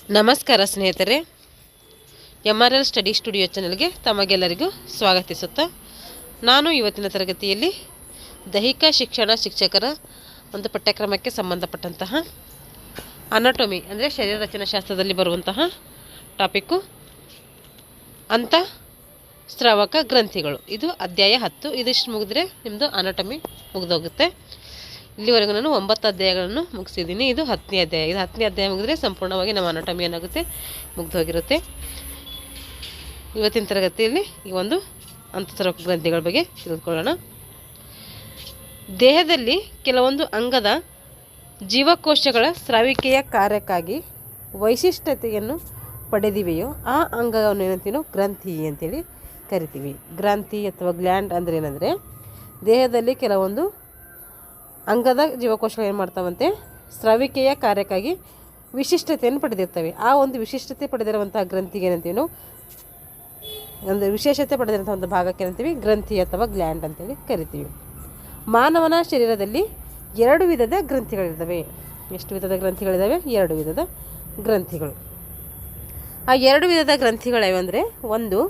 ನಮಸ್ಕಾರ ಸ್ನೇಹಿತರೆ, MRL study studio ಚಾನಲ್ಗೆ ತಮಗೆಲ್ಲರಿಗೂ ಸ್ವಾಗತಿಸುತ್ತಾ ನಾನು ಇವತ್ತಿನ ತರಗತಿಯಲ್ಲಿ ದೈಹಿಕ ಶಿಕ್ಷಣ ಶಿಕ್ಷಕರ ಒಂದು ಪಠ್ಯಕ್ರಮಕ್ಕೆ ಸಂಬಂಧಪಟ್ಟಂತಹ ಅನಾಟೊಮಿ ಅಂದರೆ ಶರೀರ ರಚನಾಶಾಸ್ತ್ರದಲ್ಲಿ ಬರುವಂತಹ ಟಾಪಿಕ್ಕು ಅಂತಃಸ್ರಾವಕ ಗ್ರಂಥಿಗಳು. ಇದು ಅಧ್ಯಾಯ 10. ಇದಿಷ್ಟು ಮುಗಿದ್ರೆ ನಿಮ್ಮದು ಅನಾಟೊಮಿ ಮುಗಿದೋಗುತ್ತೆ. ಇಲ್ಲಿವರೆಗೂ ನಾನು 9 ಅಧ್ಯಾಯಗಳನ್ನು ಮುಗಿಸಿದ್ದೀನಿ. ಇದು 10ನೇ ಅಧ್ಯಾಯ. ಇದು 10ನೇ ಅಧ್ಯಾಯ ಮುಗಿದ್ರೆ ಸಂಪೂರ್ಣವಾಗಿ ನಮ್ಮ ಅನಾಟೊಮಿ ಏನಾಗುತ್ತೆ, ಮುಗಿದೋಗಿರುತ್ತೆ. ಇವತ್ತಿನ ತರಗತಿಯಲ್ಲಿ ಈ ಒಂದು ಅಂತಃಸ್ರಾವಕ ಗ್ರಂಥಿಗಳ ಬಗ್ಗೆ ತಿಳಿದುಕೊಳ್ಳೋಣ. ದೇಹದಲ್ಲಿ ಕೆಲವೊಂದು ಅಂಗದ ಜೀವಕೋಶಗಳ ಸ್ರಾವಿಕೆಯ ಕಾರ್ಯಕ್ಕಾಗಿ ವೈಶಿಷ್ಟ್ಯತೆಯನ್ನು ಪಡೆದಿವೆಯೋ ಆ ಅಂಗವನ್ನು ಏನಂತೀನೋ ಗ್ರಂಥಿ ಅಂತೇಳಿ ಕರಿತೀವಿ. ಗ್ರಂಥಿ ಅಥವಾ ಗ್ಲ್ಯಾಂಡ್ ಅಂದರೆ ಏನಂದರೆ, ದೇಹದಲ್ಲಿ ಕೆಲವೊಂದು ಅಂಗದ ಜೀವಕೋಶಗಳು ಏನು ಮಾಡ್ತಾವಂತೆ, ಸ್ರಾವಿಕೆಯ ಕಾರ್ಯಕ್ಕಾಗಿ ವಿಶಿಷ್ಟತೆಯನ್ನು ಪಡೆದಿರ್ತವೆ. ಆ ಒಂದು ವಿಶಿಷ್ಟತೆ ಪಡೆದಿರುವಂಥ ಗ್ರಂಥಿಗೆ ಏನಂತೀವಿ ನಾವು, ಅಂದರೆ ವಿಶೇಷತೆ ಪಡೆದಿರುವಂಥ ಒಂದು ಭಾಗಕ್ಕೆ ಏನಂತೀವಿ ಗ್ರಂಥಿ ಅಥವಾ ಗ್ಲ್ಯಾಂಡ್ ಅಂತೇಳಿ ಕರಿತೀವಿ. ಮಾನವನ ಶರೀರದಲ್ಲಿ 2 ವಿಧದ ಗ್ರಂಥಿಗಳಿದ್ದಾವೆ. ಎಷ್ಟು ವಿಧದ ಗ್ರಂಥಿಗಳಿದ್ದಾವೆ? 2 ವಿಧದ ಗ್ರಂಥಿಗಳು. ಆ 2 ವಿಧದ ಗ್ರಂಥಿಗಳು ಅಂದರೆ, ಒಂದು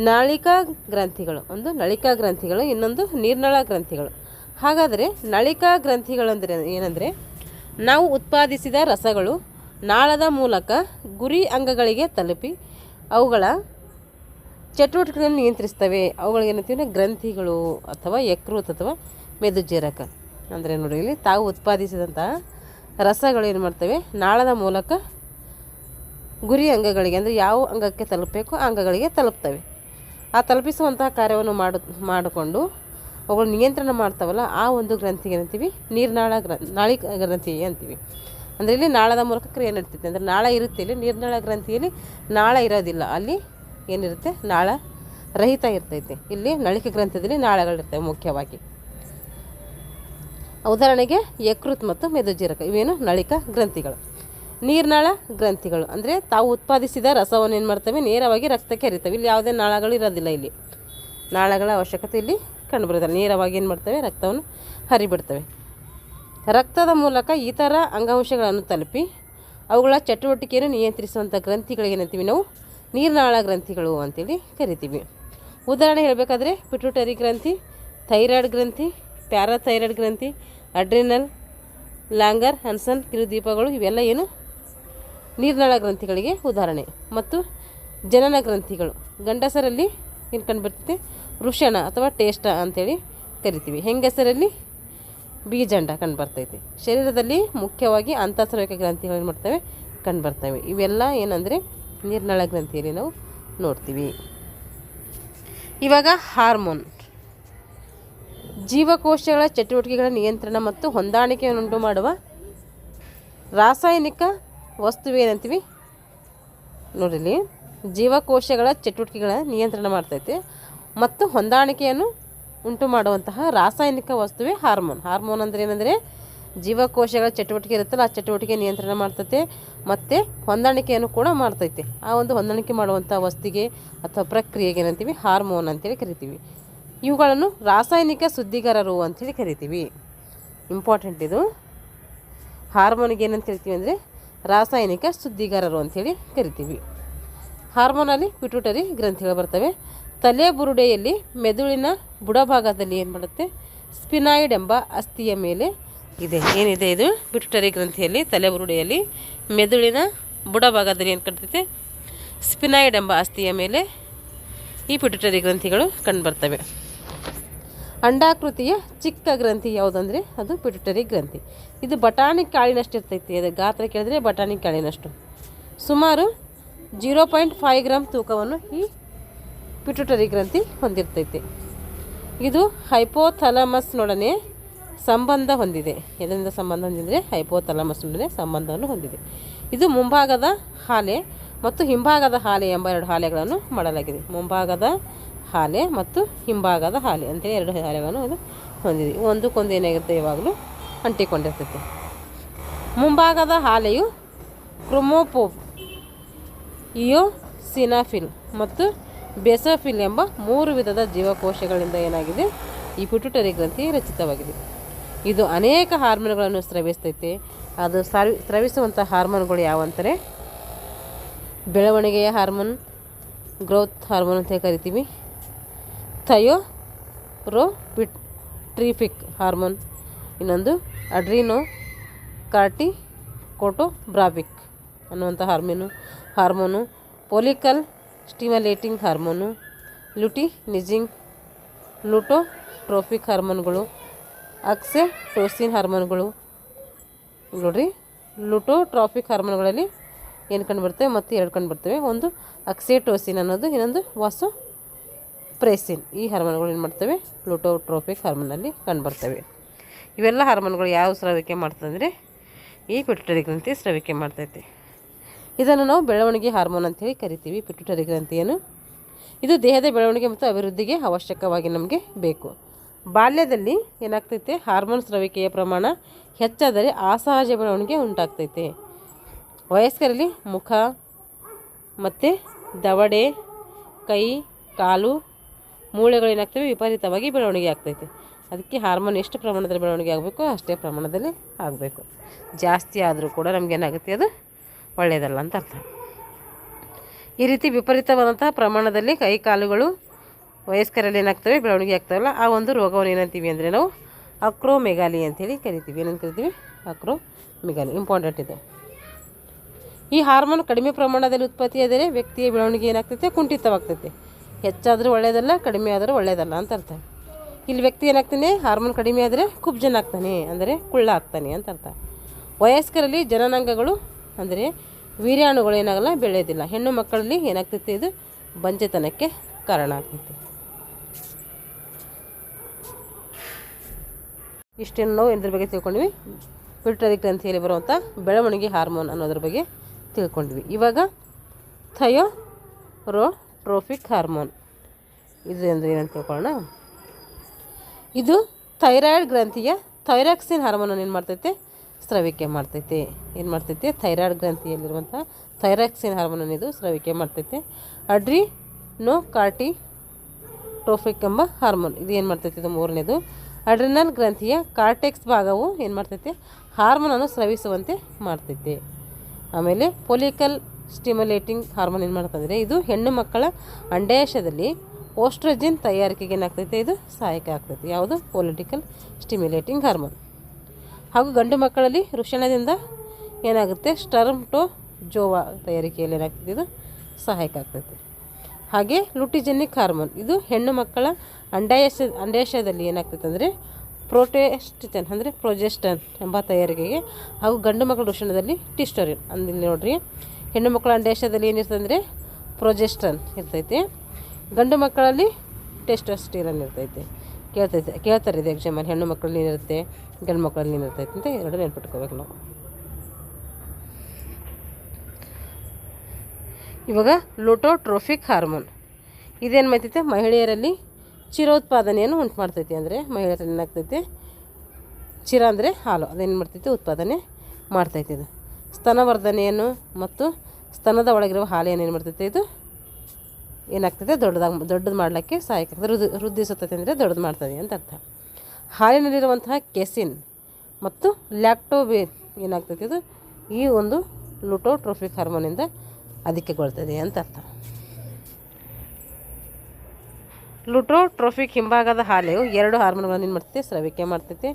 ನಾಳಿಕಾ ಗ್ರಂಥಿಗಳು, ಒಂದು ನಳಿಕಾ ಗ್ರಂಥಿಗಳು, ಇನ್ನೊಂದು ನೀರ್ನಳ ಗ್ರಂಥಿಗಳು. ಹಾಗಾದರೆ ನಳಿಕಾ ಗ್ರಂಥಿಗಳು ಅಂದರೆ ಏನಂದರೆ, ನಾವು ಉತ್ಪಾದಿಸಿದ ರಸಗಳು ನಾಳದ ಮೂಲಕ ಗುರಿ ಅಂಗಗಳಿಗೆ ತಲುಪಿ ಅವುಗಳ ಚಟುವಟಿಕೆಗಳನ್ನು ನಿಯಂತ್ರಿಸ್ತವೆ. ಅವುಗಳಿಗೆ ಏನಂತೀವಿ ಗ್ರಂಥಿಗಳು ಅಥವಾ ಯಕೃತ್ ಅಥವಾ ಮೆದುಜೇರಕ. ಅಂದರೆ ನೋಡಿ, ಇಲ್ಲಿ ತಾವು ಉತ್ಪಾದಿಸಿದಂತಹ ರಸಗಳು ಏನು ಮಾಡ್ತವೆ, ನಾಳದ ಮೂಲಕ ಗುರಿ ಅಂಗಗಳಿಗೆ, ಅಂದರೆ ಯಾವ ಅಂಗಕ್ಕೆ ತಲುಪಬೇಕು ಆ ಅಂಗಗಳಿಗೆ ತಲುಪ್ತವೆ. ಆ ತಲುಪಿಸುವಂತಹ ಕಾರ್ಯವನ್ನು ಮಾಡಿಕೊಂಡು ಅವುಗಳು ನಿಯಂತ್ರಣ ಮಾಡ್ತಾವಲ್ಲ, ಆ ಒಂದು ಗ್ರಂಥಿಗೆ ಏನಂತೀವಿ ನಾಳಿಕಾ ಗ್ರಂಥಿ ಅಂತೀವಿ. ಅಂದರೆ ಇಲ್ಲಿ ನಾಳದ ಮೂಲಕ ಕ್ರಿಯೆ ನಡೀತೈತೆ. ಅಂದರೆ ನಾಳ ಇರುತ್ತೆ, ಇಲ್ಲಿ ನೀರ್ನಾಳ ಗ್ರಂಥಿಯಲ್ಲಿ ನಾಳ ಇರೋದಿಲ್ಲ, ಅಲ್ಲಿ ಏನಿರುತ್ತೆ ನಾಳ ರಹಿತ ಇರ್ತೈತೆ. ಇಲ್ಲಿ ನಳಿಕಾ ಗ್ರಂಥಿಯಲ್ಲಿ ನಾಳಗಳಿರ್ತವೆ ಮುಖ್ಯವಾಗಿ. ಉದಾಹರಣೆಗೆ ಯಕೃತ್ ಮತ್ತು ಮೆದುಜೀರಕ ಇವೇನು ನಳಿಕಾ ಗ್ರಂಥಿಗಳು. ನೀರ್ನಾಳ ಗ್ರಂಥಿಗಳು ಅಂದರೆ ತಾವು ಉತ್ಪಾದಿಸಿದ ರಸವನ್ನು ಏನು ಮಾಡ್ತವೆ, ನೇರವಾಗಿ ರಕ್ತಕ್ಕೆ ಹರಿತವೆ. ಇಲ್ಲಿ ಯಾವುದೇ ನಾಳಗಳು ಇರೋದಿಲ್ಲ, ಇಲ್ಲಿ ನಾಳಗಳ ಅವಶ್ಯಕತೆ ಇಲ್ಲಿ ಕಂಡುಬರೋದಿಲ್ಲ. ನೇರವಾಗಿ ಏನು ಮಾಡ್ತವೆ, ರಕ್ತವನ್ನು ಹರಿಬಿಡ್ತವೆ. ರಕ್ತದ ಮೂಲಕ ಇತರ ಅಂಗಾಂಶಗಳನ್ನು ತಲುಪಿ ಅವುಗಳ ಚಟುವಟಿಕೆಯನ್ನು ನಿಯಂತ್ರಿಸುವಂಥ ಗ್ರಂಥಿಗಳಿಗೆ ಏನಂತೀವಿ ನಾವು ನೀರ್ನಾಳ ಗ್ರಂಥಿಗಳು ಅಂತೇಳಿ ಕರಿತೀವಿ. ಉದಾಹರಣೆ ಹೇಳಬೇಕಾದ್ರೆ ಪಿಟ್ಯೂಟರಿ ಗ್ರಂಥಿ, ಥೈರಾಯ್ಡ್ ಗ್ರಂಥಿ, ಪ್ಯಾರಾಥೈರಾಯ್ಡ್ ಗ್ರಂಥಿ, ಅಡ್ರಿನಲ್, ಲ್ಯಾಂಗರ್ ಹನ್ಸನ್ ಕಿರುದೀಪಗಳು ಇವೆಲ್ಲ ಏನು ನೀರ್ನಾಳ ಗ್ರಂಥಿಗಳಿಗೆ ಉದಾಹರಣೆ. ಮತ್ತು ಜನನ ಗ್ರಂಥಿಗಳು ಗಂಡಸರಲ್ಲಿ ಏನು ಕಂಡುಬರ್ತೈತೆ, ವೃಷಣ ಅಥವಾ ಟೇಷ್ಟ ಅಂಥೇಳಿ ಕರಿತೀವಿ. ಹೆಂಗಸರಲ್ಲಿ ಬೀಜಂಡ ಕಂಡುಬರ್ತೈತೆ. ಶರೀರದಲ್ಲಿ ಮುಖ್ಯವಾಗಿ ಅಂತಃಸ್ರಾವಿಕ ಗ್ರಂಥಿಗಳು ಏನು ಮಾಡ್ತವೆ, ಕಂಡುಬರ್ತವೆ. ಇವೆಲ್ಲ ಏನಂದರೆ ನೀರ್ನಾಳ ಗ್ರಂಥಿಯಲ್ಲಿ ನಾವು ನೋಡ್ತೀವಿ. ಇವಾಗ ಹಾರ್ಮೋನ್ ಜೀವಕೋಶಗಳ ಚಟುವಟಿಕೆಗಳ ನಿಯಂತ್ರಣ ಮತ್ತು ಹೊಂದಾಣಿಕೆಯನ್ನುಂಟು ಮಾಡುವ ರಾಸಾಯನಿಕ ವಸ್ತುವೇನಂತೀವಿ ನೋಡಿಲಿ. ಜೀವಕೋಶಗಳ ಚಟುವಟಿಕೆಗಳ ನಿಯಂತ್ರಣ ಮಾಡ್ತೈತೆ ಮತ್ತು ಹೊಂದಾಣಿಕೆಯನ್ನು ಉಂಟು ಮಾಡುವಂತಹ ರಾಸಾಯನಿಕ ವಸ್ತುವೇ ಹಾರ್ಮೋನ್. ಹಾರ್ಮೋನ್ ಅಂದರೆ ಏನಂದರೆ, ಜೀವಕೋಶಗಳ ಚಟುವಟಿಕೆ ಇರುತ್ತಲ್ಲ ಆ ಚಟುವಟಿಕೆ ನಿಯಂತ್ರಣ ಮಾಡ್ತೈತೆ ಮತ್ತು ಹೊಂದಾಣಿಕೆಯನ್ನು ಕೂಡ ಮಾಡ್ತೈತೆ. ಆ ಒಂದು ಹೊಂದಾಣಿಕೆ ಮಾಡುವಂಥ ವಸ್ತುವಿಗೆ ಅಥವಾ ಪ್ರಕ್ರಿಯೆಗೆ ಏನಂತೀವಿ ಹಾರ್ಮೋನ್ ಅಂತೇಳಿ ಕರಿತೀವಿ. ಇವುಗಳನ್ನು ರಾಸಾಯನಿಕ ಶುದ್ಧೀಕರರು ಅಂಥೇಳಿ ಕರಿತೀವಿ. ಇಂಪಾರ್ಟೆಂಟ್ ಇದು. ಹಾರ್ಮೋನಿಗೆ ಏನಂತ ಕರಿತೀವಿ ಅಂದರೆ ರಾಸಾಯನಿಕ ಶುದ್ಧೀಕರರು ಅಂಥೇಳಿ ಕರಿತೀವಿ. ಹಾರ್ಮೋನಲ್ಲಿ ಪಿಟ್ಯೂಟರಿ ಗ್ರಂಥಿಗಳು ಬರ್ತವೆ. ತಲೆ ಬುರುಡೆಯಲ್ಲಿ ಮೆದುಳಿನ ಬುಡಭಾಗದಲ್ಲಿ ಏನು ಮಾಡುತ್ತೆ, ಸ್ಪಿನಾಯ್ಡ್ ಎಂಬ ಅಸ್ಥಿಯ ಮೇಲೆ ಇದೆ. ಏನಿದೆ ಇದು ಪಿಟ್ಯೂಟರಿ ಗ್ರಂಥಿಯಲ್ಲಿ, ತಲೆ ಬುರುಡೆಯಲ್ಲಿ ಮೆದುಳಿನ ಬುಡಭಾಗದಲ್ಲಿ ಏನು ಕಾಣ್ತೈತೆ, ಸ್ಪಿನಾಯ್ಡ್ ಎಂಬ ಅಸ್ಥಿಯ ಮೇಲೆ ಈ ಪಿಟ್ಯೂಟರಿ ಗ್ರಂಥಿಗಳು ಕಂಡುಬರ್ತವೆ. ಅಂಡಾಕೃತಿಯ ಚಿಕ್ಕ ಗ್ರಂಥಿ ಯಾವುದಂದರೆ ಅದು ಪಿಟ್ಯೂಟರಿ ಗ್ರಂಥಿ. ಇದು ಬಟಾಣಿ ಕಾಳಿನಷ್ಟು ಇರ್ತೈತಿ. ಅದು ಗಾತ್ರ ಕೇಳಿದ್ರೆ ಬಟಾಣಿ ಕಾಳಿನಷ್ಟು, ಸುಮಾರು 0.5 ಗ್ರಾಮ್ ತೂಕವನ್ನು ಈ ಪಿಟ್ಯೂಟರಿ ಗ್ರಂಥಿ ಹೊಂದಿರ್ತೈತೆ. ಇದು ಹೈಪೋಥಾಲಮಸ್ನೊಡನೆ ಸಂಬಂಧ ಹೊಂದಿದೆ. ಇದರಿಂದ ಸಂಬಂಧ ಹೊಂದಿದರೆ ಹೈಪೋಥಾಲಮಸ್ನೊಡನೆ ಸಂಬಂಧವನ್ನು ಹೊಂದಿದೆ. ಇದು ಮುಂಭಾಗದ ಹಾಲೆ ಮತ್ತು ಹಿಂಭಾಗದ ಹಾಲೆ ಎಂಬ 2 ಹಾಲೆಗಳನ್ನು ಮಾಡಲಾಗಿದೆ. ಮುಂಭಾಗದ ಹಾಲೆ ಮತ್ತು ಹಿಂಭಾಗದ ಹಾಲೆ ಅಂತೇಳಿ 2 ಹಾಲೆಗಳನ್ನು ಇದು ಹೊಂದಿದೆ. ಒಂದಕ್ಕೊಂದು ಏನಾಗಿರುತ್ತೆ, ಯಾವಾಗಲೂ ಅಂಟಿಕೊಂಡಿರ್ತೈತೆ. ಮುಂಭಾಗದ ಹಾಲೆಯು ಕ್ರೋಮೋಫೋರ್, ಇಯೋಸಿನಾಫಿಲ್ ಮತ್ತು ಬೆಸೋಫಿಲ್ ಎಂಬ 3 ವಿಧದ ಜೀವಕೋಶಗಳಿಂದ ಏನಾಗಿದೆ, ಈ ಪಿಟ್ಯೂಟರಿ ಗ್ರಂಥಿ ರಚಿತವಾಗಿದೆ. ಇದು ಅನೇಕ ಹಾರ್ಮೋನ್ಗಳನ್ನು ಸ್ರವಿಸ್ತೈತೆ ಅದು ಸ್ರವಿಸುವಂಥ ಹಾರ್ಮೋನ್ಗಳು ಯಾವಂತಾರೆ ಬೆಳವಣಿಗೆಯ ಹಾರ್ಮೋನ್, ಗ್ರೋತ್ ಹಾರ್ಮೋನ್ ಅಂತ ಕರಿತೀವಿ. ಥೈರೋಪಿಟ್ರಿಫಿಕ್ ಹಾರ್ಮೋನ್, ಇನ್ನೊಂದು ಅಡ್ರಿನೋ ಕಾರ್ಟಿಕೋಟೋಬ್ರಾಬಿಕ್ ಅನ್ನುವಂಥ ಹಾರ್ಮೋನು, ಪೊಲಿಕಲ್ ಸ್ಟಿಮ್ಯುಲೇಟಿಂಗ್ ಹಾರ್ಮೋನು, ಲುಟಿನಿಜಿಂಗ್ ಲುಟೋಟ್ರೋಫಿಕ್ ಹಾರ್ಮೋನ್ಗಳು, ಆಕ್ಸಿಟೋಸಿನ್ ಹಾರ್ಮೋನ್ಗಳು. ನೋಡಿರಿ, ಲುಟೋಟ್ರೋಫಿಕ್ ಹಾರ್ಮೋನ್ಗಳಲ್ಲಿ ಏನು ಕಂಡುಬರ್ತವೆ ಮತ್ತು 2 ಕಂಡುಬರ್ತವೆ. ಒಂದು ಆಕ್ಸಿಟೋಸಿನ್ ಅನ್ನೋದು, ಇನ್ನೊಂದು ವಾಸೋಪ್ರೆಸಿನ್. ಈ ಹಾರ್ಮೋನ್ಗಳು ಏನು ಮಾಡ್ತವೆ ಲುಟೋಟ್ರೋಫಿಕ್ ಹಾರ್ಮೋನಲ್ಲಿ ಕಂಡುಬರ್ತವೆ. ಇವೆಲ್ಲ ಹಾರ್ಮೋನ್ಗಳು ಯಾವ ಸ್ರವಿಕೆ ಮಾಡ್ತದೆ ಅಂದರೆ ಈ ಪಿಟ್ಯುಟರಿ ಗ್ರಂಥಿ ಸ್ರವಿಕೆ ಮಾಡ್ತೈತೆ. ಇದನ್ನು ನಾವು ಬೆಳವಣಿಗೆ ಹಾರ್ಮೋನ್ ಅಂತೇಳಿ ಕರಿತೀವಿ. ಪಿಟ್ಯುಟರಿ ಗ್ರಂಥಿಯನ್ನು ಇದು ದೇಹದ ಬೆಳವಣಿಗೆ ಮತ್ತು ಅಭಿವೃದ್ಧಿಗೆ ಅವಶ್ಯಕವಾಗಿ ನಮಗೆ ಬೇಕು. ಬಾಲ್ಯದಲ್ಲಿ ಏನಾಗ್ತೈತೆ ಹಾರ್ಮೋನ್ ಸ್ರವಿಕೆಯ ಪ್ರಮಾಣ ಹೆಚ್ಚಾದರೆ ಅಸಹಜ ಬೆಳವಣಿಗೆ ಉಂಟಾಗ್ತೈತೆ. ವಯಸ್ಕರಲ್ಲಿ ಮುಖ ಮತ್ತು ದವಡೆ, ಕೈ, ಕಾಲು, ಮೂಳೆಗಳು ಏನಾಗ್ತವೆ ವಿಪರೀತವಾಗಿ ಬೆಳವಣಿಗೆ ಆಗ್ತೈತೆ. ಅದಕ್ಕೆ ಹಾರ್ಮೋನ್ ಎಷ್ಟು ಪ್ರಮಾಣದಲ್ಲಿ ಬೆಳವಣಿಗೆ ಆಗಬೇಕು ಅಷ್ಟೇ ಪ್ರಮಾಣದಲ್ಲಿ ಆಗಬೇಕು. ಜಾಸ್ತಿ ಆದರೂ ಕೂಡ ನಮಗೇನಾಗುತ್ತೆ ಅದು ಒಳ್ಳೆಯದಲ್ಲ ಅಂತ ಅರ್ಥ. ಈ ರೀತಿ ವಿಪರೀತವಾದಂತಹ ಪ್ರಮಾಣದಲ್ಲಿ ಕೈ ಕಾಲುಗಳು ವಯಸ್ಕರಲ್ಲಿ ಏನಾಗ್ತವೆ ಬೆಳವಣಿಗೆ ಆಗ್ತಾವಲ್ಲ, ಆ ಒಂದು ರೋಗವನ್ನು ಏನಂತೀವಿ ಅಂದರೆ ನಾವು ಅಕ್ರೋಮೆಗಾಲಿ ಅಂಥೇಳಿ ಕರಿತೀವಿ. ಏನಂತ ಕರಿತೀವಿ? ಅಕ್ರೋಮೆಗಾಲಿ. ಇಂಪಾರ್ಟೆಂಟ್ ಇದು. ಈ ಹಾರ್ಮೋನ್ ಕಡಿಮೆ ಪ್ರಮಾಣದಲ್ಲಿ ಉತ್ಪತ್ತಿಯಾದರೆ ವ್ಯಕ್ತಿಯ ಬೆಳವಣಿಗೆ ಏನಾಗ್ತೈತೆ ಕುಂಠಿತವಾಗ್ತೈತೆ. ಹೆಚ್ಚಾದರೂ ಒಳ್ಳೆಯದಲ್ಲ, ಕಡಿಮೆ ಆದರೂ ಒಳ್ಳೆಯದಲ್ಲ ಅಂತ ಅರ್ಥ. ಇಲ್ಲಿ ವ್ಯಕ್ತಿ ಏನಾಗ್ತಾನೆ ಹಾರ್ಮೋನ್ ಕಡಿಮೆ ಆದರೆ ಕುಬ್ಜನಾಗ್ತಾನೆ, ಅಂದರೆ ಕುಳ್ಳ ಆಗ್ತಾನೆ ಅಂತ ಅರ್ಥ. ವಯಸ್ಕರಲ್ಲಿ ಜನನಾಂಗಗಳು ಅಂದರೆ ವೀರ್ಯಾಣುಗಳು ಏನಾಗಲ್ಲ ಬೆಳೆಯೋದಿಲ್ಲ. ಹೆಣ್ಣು ಮಕ್ಕಳಲ್ಲಿ ಏನಾಗ್ತೈತೆ ಇದು ಬಂಜೆತನಕ್ಕೆ ಕಾರಣ ಆಗ್ತೈತೆ. ಇಷ್ಟೇನು ನಾವು ಇದ್ರ ಬಗ್ಗೆ ತಿಳ್ಕೊಂಡ್ವಿ. ಪಿಟ್ಯುಟರಿ ಗ್ರಂಥಿಯಲ್ಲಿ ಬರುವಂಥ ಬೆಳವಣಿಗೆ ಹಾರ್ಮೋನ್ ಅನ್ನೋದ್ರ ಬಗ್ಗೆ ತಿಳ್ಕೊಂಡ್ವಿ. ಇವಾಗ ಥೈರೋಟ್ರೋಫಿಕ್ ಹಾರ್ಮೋನ್ ಇದು ಅಂದರೆ ಏನಂತ ತಿಳ್ಕೊಳ್ಳೋಣ. ಇದು ಥೈರಾಯ್ಡ್ ಗ್ರಂಥಿಯ ಥೈರಾಕ್ಸಿನ್ ಹಾರ್ಮೋನನ್ನು ಏನು ಮಾಡ್ತೈತೆ ಸ್ರವಿಕೆ ಮಾಡ್ತೈತೆ. ಏನು ಮಾಡ್ತೈತೆ ಥೈರಾಯ್ಡ್ ಗ್ರಂಥಿಯಲ್ಲಿರುವಂಥ ಥೈರಾಕ್ಸಿನ್ ಹಾರ್ಮೋನನ್ನು ಇದು ಸ್ರವಿಕೆ ಮಾಡ್ತೈತೆ. ಅಡ್ರಿನೋ ಕಾರ್ಟಿಕೋಟೋಬ್ರಾಬಿಕ್ ಎಂಬ ಹಾರ್ಮೋನ್ ಇದು ಏನು ಮಾಡ್ತೈತೆ, ಇದು ಮೂರನೇದು. ಅಡ್ರಿನಲ್ ಗ್ರಂಥಿಯ ಕಾರ್ಟೆಕ್ಸ್ ಭಾಗವು ಏನು ಮಾಡ್ತೈತೆ ಹಾರ್ಮೋನನ್ನು ಸ್ರವಿಸುವಂತೆ ಮಾಡ್ತೈತೆ. ಆಮೇಲೆ ಪೊಲಿಕಲ್ ಸ್ಟಿಮ್ಯುಲೇಟಿಂಗ್ ಹಾರ್ಮೋನ್ ಏನು ಮಾಡ್ತಂದರೆ ಇದು ಹೆಣ್ಣು ಮಕ್ಕಳ ಅಂಡಾಶಯದಲ್ಲಿ ಓಸ್ಟ್ರೋಜನ್ ತಯಾರಿಕೆಗೆ ಏನಾಗ್ತೈತೆ ಇದು ಸಹಾಯಕ ಆಗ್ತೈತೆ. ಯಾವುದು? Political stimulating hormone. ಹಾಗೂ ಗಂಡು ಮಕ್ಕಳಲ್ಲಿ ವೃಷಣದಿಂದ ಏನಾಗುತ್ತೆ ಸ್ಟರ್ಮಟೋಜೋವಾ ತಯಾರಿಕೆಯಲ್ಲಿ ಏನಾಗ್ತೈತೆ ಇದು ಸಹಾಯಕ ಆಗ್ತೈತೆ. ಹಾಗೆ ಲುಟಿಜೆನಿಕ್ ಹಾರ್ಮೋನ್ ಇದು ಹೆಣ್ಣು ಮಕ್ಕಳ ಅಂಡಾಶಯದಲ್ಲಿ ಏನಾಗ್ತೈತೆ ಅಂದರೆ ಪ್ರೋಟೆಸ್ಟಿನ್ ಅಂದರೆ ಪ್ರೊಜೆಸ್ಟನ್ ಎಂಬ ತಯಾರಿಕೆಗೆ, ಹಾಗೂ ಗಂಡು ಮಕ್ಕಳ ವೃಷಣದಲ್ಲಿ ಟೆಸ್ಟೋಸ್ಟೆರಾನ್. ಅಂದಿಲ್ಲಿ ನೋಡ್ರಿ, ಹೆಣ್ಣು ಮಕ್ಕಳ ಅಂಡಾಶಯದಲ್ಲಿ ಏನಿರ್ತದೆ ಅಂದರೆ ಪ್ರೊಜೆಸ್ಟನ್ ಇರ್ತೈತೆ, ಗಂಡು ಮಕ್ಕಳಲ್ಲಿ ಟೆಸ್ಟೋಸ್ಟೆರಾನ್ ಇರ್ತೈತೆ. ಕೇಳ್ತಾರೆ ಇದು ಎಕ್ಸಾಮಲ್ಲಿ, ಹೆಣ್ಣು ಮಕ್ಕಳಲ್ಲಿ ಏನಿರುತ್ತೆ ಗಂಡು ಮಕ್ಕಳಲ್ಲಿ ಏನಿರ್ತೈತೆ ಅಂತ ಎರಡು ನೆನ್ಪಿಟ್ಕೋಬೇಕು ನಾವು. ಇವಾಗ ಲುಟೋಟ್ರೋಫಿಕ್ ಹಾರ್ಮೋನ್ ಇದೇನು ಮಾಡ್ತೈತೆ ಮಹಿಳೆಯರಲ್ಲಿ ಚಿರೋತ್ಪಾದನೆಯನ್ನು ಉಂಟು ಮಾಡ್ತೈತಿ. ಅಂದರೆ ಮಹಿಳೆಯರಲ್ಲಿ ಏನಾಗ್ತೈತೆ ಚಿರ ಅಂದರೆ ಹಾಲು, ಅದೇನು ಮಾಡ್ತೈತೆ ಉತ್ಪಾದನೆ ಮಾಡ್ತೈತೆ. ಇದು ಸ್ತನವರ್ಧನೆಯನ್ನು ಮತ್ತು ಸ್ತನದ ಒಳಗಿರುವ ಹಾಲೆಯನ್ನು ಏನು ಮಾಡ್ತೈತೆ ಇದು ಏನಾಗ್ತದೆ ದೊಡ್ಡದು ಮಾಡಲಿಕ್ಕೆ ಸಹಾಯಕ ಆಗ್ತದೆ. ವೃದ್ಧಿಸುತ್ತದೆ ಅಂದರೆ ದೊಡ್ಡದು ಮಾಡ್ತದೆ ಅಂತ ಅರ್ಥ. ಹಾಲಿನಲ್ಲಿರುವಂತಹ ಕೆಸಿನ್ ಮತ್ತು ಲ್ಯಾಕ್ಟೋಬೇನ್ ಏನಾಗ್ತೈತೆ ಇದು ಈ ಒಂದು ಲುಟೋಟ್ರೋಫಿಕ್ ಹಾರ್ಮೋನಿಂದ ಅಧಿಕಗೊಳ್ತದೆ ಅಂತ ಅರ್ಥ. ಲುಟೋಟ್ರೋಫಿಕ್ ಹಿಂಭಾಗದ ಹಾಲೆಯು 2 ಹಾರ್ಮೋನ್ಗಳನ್ನು ಏನು ಮಾಡ್ತೈತೆ ಸ್ರವಿಕೆ ಮಾಡ್ತೈತೆ.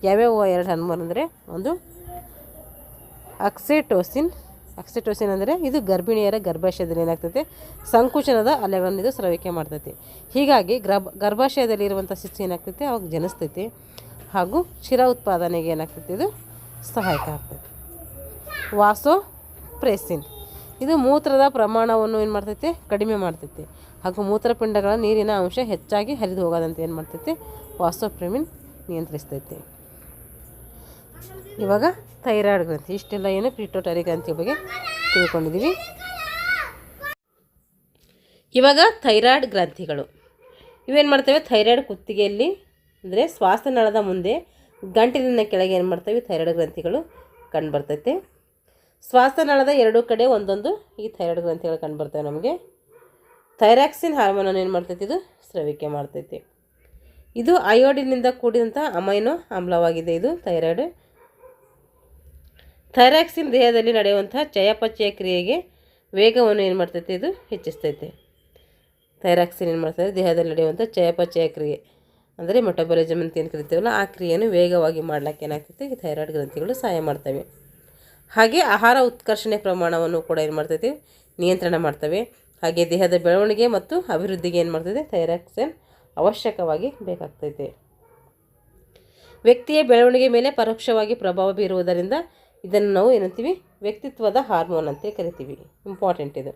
ಯಾವ್ಯಾವ 2 ಹಾರ್ಮೋನ್ ಅಂದರೆ ಒಂದು ಆಕ್ಸಿಟೋಸಿನ್ ಅಂದರೆ ಇದು ಗರ್ಭಿಣಿಯರ ಗರ್ಭಾಶಯದಲ್ಲಿ ಏನಾಗ್ತೈತೆ ಸಂಕುಚನದ ಅಲೆಗಳನ್ನು ಇದು ಸ್ರವಿಕೆ ಮಾಡ್ತೈತೆ. ಹೀಗಾಗಿ ಗರ್ಭಾಶಯದಲ್ಲಿ ಇರುವಂಥ ಶಿಶು ಏನಾಗ್ತೈತೆ ಅವಾಗ ಜನಿಸ್ತೈತಿ, ಹಾಗೂ ಶಿರ ಉತ್ಪಾದನೆಗೆ ಏನಾಗ್ತೈತೆ ಇದು ಸಹಾಯಕ ಆಗ್ತೈತೆ. ವಾಸೋಪ್ರೆಸಿನ್ ಇದು ಮೂತ್ರದ ಪ್ರಮಾಣವನ್ನು ಏನು ಮಾಡ್ತೈತೆ ಕಡಿಮೆ ಮಾಡ್ತೈತೆ, ಹಾಗೂ ಮೂತ್ರಪಿಂಡಗಳ ನೀರಿನ ಅಂಶ ಹೆಚ್ಚಾಗಿ ಹರಿದು ಹೋಗೋದಂತ ಏನು ಮಾಡ್ತೈತೆ ವಾಸೋಪ್ರೆಸಿನ್ ನಿಯಂತ್ರಿಸ್ತೈತೆ. ಇವಾಗ ಥೈರಾಯ್ಡ್ ಗ್ರಂಥಿ ಇಷ್ಟೆಲ್ಲ ಏನು ಪಿಟ್ಯುಟರಿ ಗ್ರಂಥಿ ಬಗ್ಗೆ ತಿಳ್ಕೊಂಡಿದ್ದೀವಿ. ಇವಾಗ ಥೈರಾಯ್ಡ್ ಗ್ರಂಥಿಗಳು ಇವೇನು ಮಾಡ್ತೇವೆ ಥೈರಾಯ್ಡ್ ಕುತ್ತಿಗೆಯಲ್ಲಿ ಅಂದರೆ ಶ್ವಾಸನಾಳದ ಮುಂದೆ ಗಂಟಲಿನ ಕೆಳಗೆ ಏನು ಮಾಡ್ತೇವೆ ಥೈರಾಯ್ಡ್ ಗ್ರಂಥಿಗಳು ಕಂಡುಬರ್ತೈತೆ. ಶ್ವಾಸನಾಳದ 2 ಕಡೆ ಒಂದೊಂದು ಈ ಥೈರಾಯ್ಡ್ ಗ್ರಂಥಿಗಳು ಕಂಡುಬರ್ತವೆ. ನಮಗೆ ಥೈರಾಕ್ಸಿನ್ ಹಾರ್ಮೋನನ್ನು ಏನು ಮಾಡ್ತೈತೆ ಇದು ಸ್ರವಿಕೆ ಮಾಡ್ತೈತೆ. ಇದು ಅಯೋಡಿನಿಂದ ಕೂಡಿದಂಥ ಅಮೈನೋ ಆಮ್ಲವಾಗಿದೆ. ಇದು ಥೈರಾಯ್ಡ್ ಥೈರಾಕ್ಸಿನ್ ದೇಹದಲ್ಲಿ ನಡೆಯುವಂಥ ಚಯಾಪಚಯ ಕ್ರಿಯೆಗೆ ವೇಗವನ್ನು ಏನು ಮಾಡ್ತೈತೆ, ಇದು ಹೆಚ್ಚಿಸ್ತೈತೆ. ಥೈರಾಕ್ಸಿನ್ ಏನು ಮಾಡ್ತದೆ, ದೇಹದಲ್ಲಿ ನಡೆಯುವಂಥ ಚಯಾಪಚಯ ಕ್ರಿಯೆ ಅಂದರೆ ಮೆಟಬಾಲಿಸಮ್ ಅಂತ ಏನು ಕರಿತೀವಲ್ಲ, ಆ ಕ್ರಿಯೆಯನ್ನು ವೇಗವಾಗಿ ಮಾಡ್ಲಿಕ್ಕೆ ಏನಾಗ್ತೈತೆ, ಈ ಥೈರಾಯ್ಡ್ ಗ್ರಂಥಿಗಳು ಸಹಾಯ ಮಾಡ್ತವೆ. ಹಾಗೆ ಆಹಾರ ಉತ್ಕರ್ಷಣೆ ಪ್ರಮಾಣವನ್ನು ಕೂಡ ಏನು ಮಾಡ್ತೈತೆ, ನಿಯಂತ್ರಣ ಮಾಡ್ತವೆ. ಹಾಗೆ ದೇಹದ ಬೆಳವಣಿಗೆ ಮತ್ತು ಅಭಿವೃದ್ಧಿಗೆ ಏನು ಮಾಡ್ತೈತೆ, ಥೈರಾಕ್ಸಿನ್ ಅವಶ್ಯಕವಾಗಿ ಬೇಕಾಗ್ತೈತೆ. ವ್ಯಕ್ತಿಯ ಬೆಳವಣಿಗೆ ಮೇಲೆ ಪರೋಕ್ಷವಾಗಿ ಪ್ರಭಾವ ಬೀರುವುದರಿಂದ ಇದನ್ನು ನಾವು ಏನಂತೀವಿ, ವ್ಯಕ್ತಿತ್ವದ ಹಾರ್ಮೋನ್ ಅಂತ ಕರಿತೀವಿ. ಇಂಪಾರ್ಟೆಂಟ್ ಇದು.